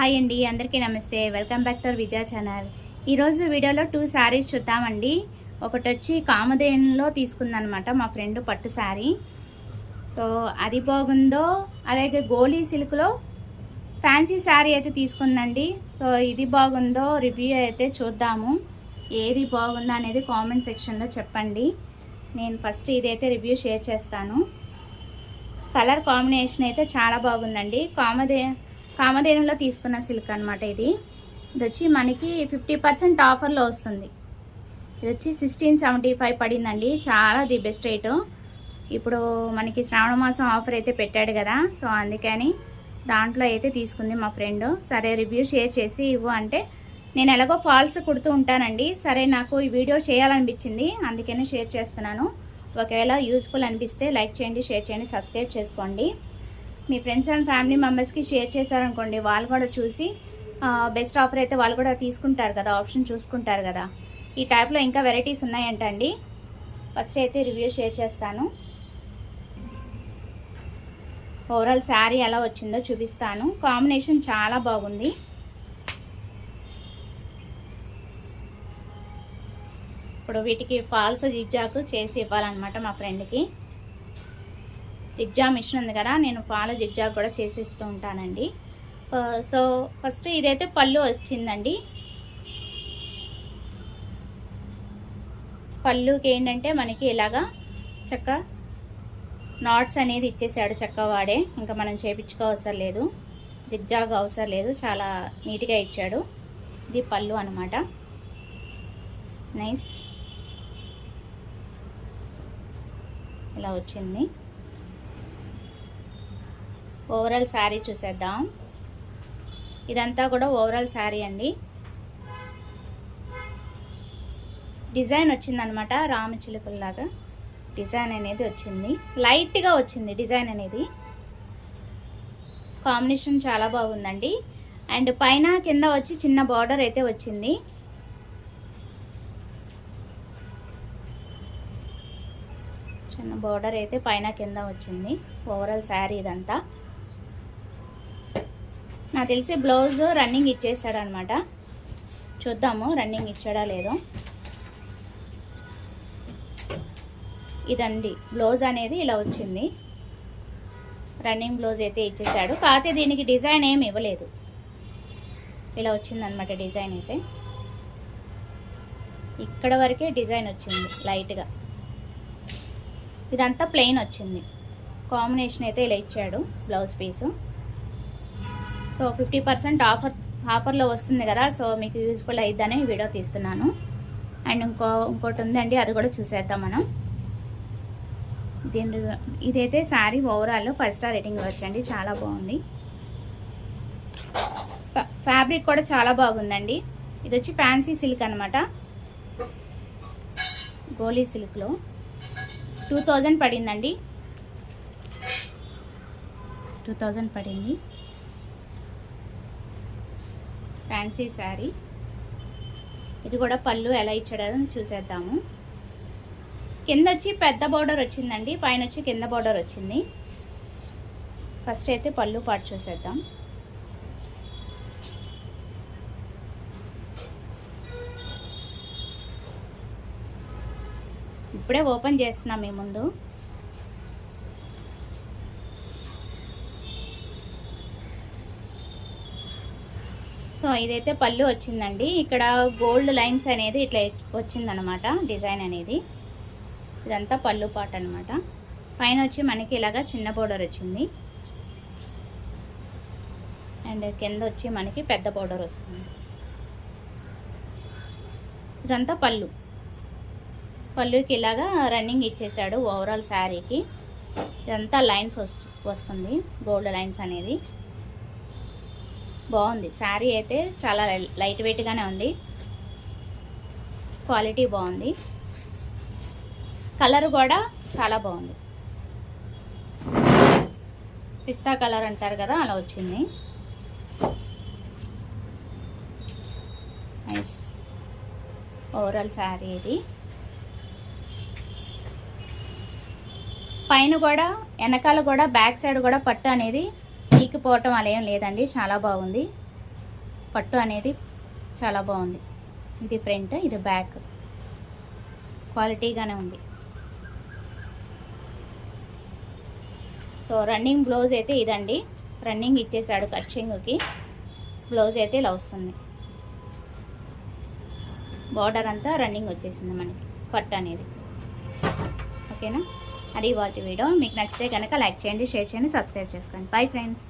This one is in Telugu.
హాయ్ అండి, అందరికీ నమస్తే. Welcome back to Vijaya channel. ఈరోజు వీడియోలో 2 శారీస్ చూద్దామండి. ఒకటి వచ్చి కామధేనులో తీసుకుందనమాట మా ఫ్రెండ్ పట్టు శారీ. సో అది బాగుందో, అలాగే గోలీ సిల్క్లో ఫ్యాన్సీ శారీ అయితే తీసుకుందండి. సో ఇది బాగుందో రివ్యూ అయితే చూద్దాము. ఏది బాగుందో అనేది కామెంట్ సెక్షన్లో చెప్పండి. నేను ఫస్ట్ ఇదైతే రివ్యూ షేర్ చేస్తాను. కలర్ కాంబినేషన్ అయితే చాలా బాగుందండి. కామధేనులో తీసుకున్న సిల్క్ అనమాట. ఇది వచ్చి మనకి 50% ఆఫర్లో వస్తుంది. ఇది వచ్చి 1675 పడిందండి. చాలా ది బెస్ట్ రేటు. ఇప్పుడు మనకి శ్రావణ మాసం ఆఫర్ అయితే పెట్టాడు కదా, సో అందుకని దాంట్లో అయితే తీసుకుంది మా ఫ్రెండ్. సరే రివ్యూ షేర్ చేసి ఇవ్వు అంటే, నేను ఎలాగో ఫాల్స్ కుడుతూ ఉంటానండి. సరే నాకు ఈ వీడియో చేయాలనిపించింది, అందుకని షేర్ చేస్తున్నాను. ఒకవేళ యూస్ఫుల్ అనిపిస్తే లైక్ చేయండి, షేర్ చేయండి, సబ్స్క్రైబ్ చేసుకోండి. మీ ఫ్రెండ్స్ అండ్ ఫ్యామిలీ మెంబర్స్కి షేర్ చేశారనుకోండి, వాళ్ళు కూడా చూసి బెస్ట్ ఆఫర్ అయితే వాళ్ళు కూడా తీసుకుంటారు కదా, ఆప్షన్ చూసుకుంటారు కదా. ఈ టైప్లో ఇంకా వెరైటీస్ ఉన్నాయంటండి. ఫస్ట్ అయితే రివ్యూ షేర్ చేస్తాను. ఓవరాల్ శారీ ఎలా వచ్చిందో చూపిస్తాను. కాంబినేషన్ చాలా బాగుంది. ఇప్పుడు వీటికి ఫాల్స్ జిగ్జాగ్ చేసి ఇవ్వాలన్నమాట మా ఫ్రెండ్కి. జిగ్జా మిషన్ ఉంది కదా, నేను ఫాల్ జిగ్జాగ్ కూడా చేసి ఇస్తూ ఉంటానండి. సో ఫస్ట్ ఇదైతే పళ్ళు వచ్చిందండి. పళ్ళుకి ఏంటంటే మనకి ఇలాగా చక్క నాట్స్ అనేది ఇచ్చేసాడు చక్క వాడే. ఇంకా మనం చేపించుకోవసరం లేదు, జిగ్జాగ్ అవసరం లేదు, చాలా నీట్గా ఇచ్చాడు. ఇది పళ్ళు అనమాట. నైస్, ఇలా వచ్చింది. ఓవరాల్ శారీ చూసేద్దాం. ఇదంతా కూడా ఓవరాల్ శారీ అండి. డిజైన్ వచ్చిందనమాట, రామచిలుకల్లాగా డిజైన్ అనేది వచ్చింది. లైట్గా వచ్చింది డిజైన్ అనేది. కాంబినేషన్ చాలా బాగుందండి. అండ్ పైన కింద వచ్చి చిన్న బార్డర్ అయితే వచ్చింది. చిన్న బార్డర్ అయితే పైన కింద వచ్చింది. ఓవరాల్ శారీ ఇదంతా. నాకు తెలిసి బ్లౌజ్ రన్నింగ్ ఇచ్చేసాడు అనమాట. చూద్దాము రన్నింగ్ ఇచ్చాడా లేదో. ఇదండి బ్లౌజ్ అనేది ఇలా వచ్చింది. రన్నింగ్ బ్లౌజ్ అయితే ఇచ్చేసాడు. కాకపోతే దీనికి డిజైన్ ఏమి ఇవ్వలేదు. ఇలా వచ్చిందనమాట డిజైన్ అయితే. ఇక్కడ వరకే డిజైన్ వచ్చింది లైట్గా. ఇదంతా ప్లెయిన్ వచ్చింది. కాంబినేషన్ అయితే ఇలా ఇచ్చాడు బ్లౌజ్ పీసు. సో 50% ఆఫర్లో వస్తుంది కదా, సో మీకు యూస్ఫుల్ అయిద్దని వీడియో తీస్తున్నాను. అండ్ ఇంకోటి ఉందండి, అది కూడా చూసేద్దాం మనం. ఇదైతే శారీ ఓవరాల్ 5 స్టార్ రేటింగ్ వచ్చండి. చాలా బాగుంది. ఫ్యాబ్రిక్ కూడా చాలా బాగుందండి. ఇది వచ్చి ఫ్యాన్సీ సిల్క్ అనమాట. గోలీ సిల్క్లో 2000 పడిందండి. 2000 పడింది. ఫ్యాన్సీ శారీ. ఇది కూడా పళ్ళు ఎలా ఇచ్చాడని చూసేద్దాము. కింద వచ్చి పెద్ద బార్డర్ వచ్చిందండి, పైన వచ్చి కింద బార్డర్ వచ్చింది. ఫస్ట్ అయితే పళ్ళు పాటు చూసేద్దాం. ఇప్పుడే ఓపెన్ చేస్తున్నాం మీ ముందు. సో ఇదైతే పళ్ళు వచ్చిందండి. ఇక్కడ గోల్డ్ లైన్స్ అనేది ఇట్లా వచ్చిందనమాట డిజైన్ అనేది. ఇదంతా పళ్ళు పాట అనమాట. పైన వచ్చి మనకి ఇలాగా చిన్న బోర్డర్ వచ్చింది. అండ్ కింద వచ్చి మనకి పెద్ద బోర్డర్ వస్తుంది. ఇదంతా పళ్ళు. పళ్ళుకి ఇలాగా రన్నింగ్ ఇచ్చేసాడు ఓవరాల్ శారీకి. ఇదంతా లైన్స్ వస్తుంది, గోల్డ్ లైన్స్ అనేది. బాగుంది శారీ అయితే. చాలా లైట్ వెయిట్గానే ఉంది. క్వాలిటీ బాగుంది. కలర్ కూడా చాలా బాగుంది. పిస్తా కలర్ అంటారు కదా, అలా వచ్చింది. నైస్ ఓవరాల్ శారీ ఇది. పైన కూడా వెనకాల కూడా బ్యాక్ సైడ్ కూడా పట్టు అనేది పీకిపోవటం అలా ఏం లేదండి, చాలా బాగుంది. పట్టు అనేది చాలా బాగుంది. ఇది ఫ్రంట్, ఇది బ్యాక్, క్వాలిటీగానే ఉంది. సో రన్నింగ్ బ్లౌజ్ అయితే ఇదండి. రన్నింగ్ ఇచ్చేసాడు కచ్చింగ్కి. బ్లౌజ్ అయితే ఇలా వస్తుంది. బార్డర్ అంతా రన్నింగ్ వచ్చేసింది మనకి పట్టు అనేది. ఓకేనా, అది వాటి వీడియో. మీకు నచ్చితే కనుక లైక్ చేయండి, షేర్ చేయండి, సబ్స్క్రైబ్ చేసుకోండి. Bye friends.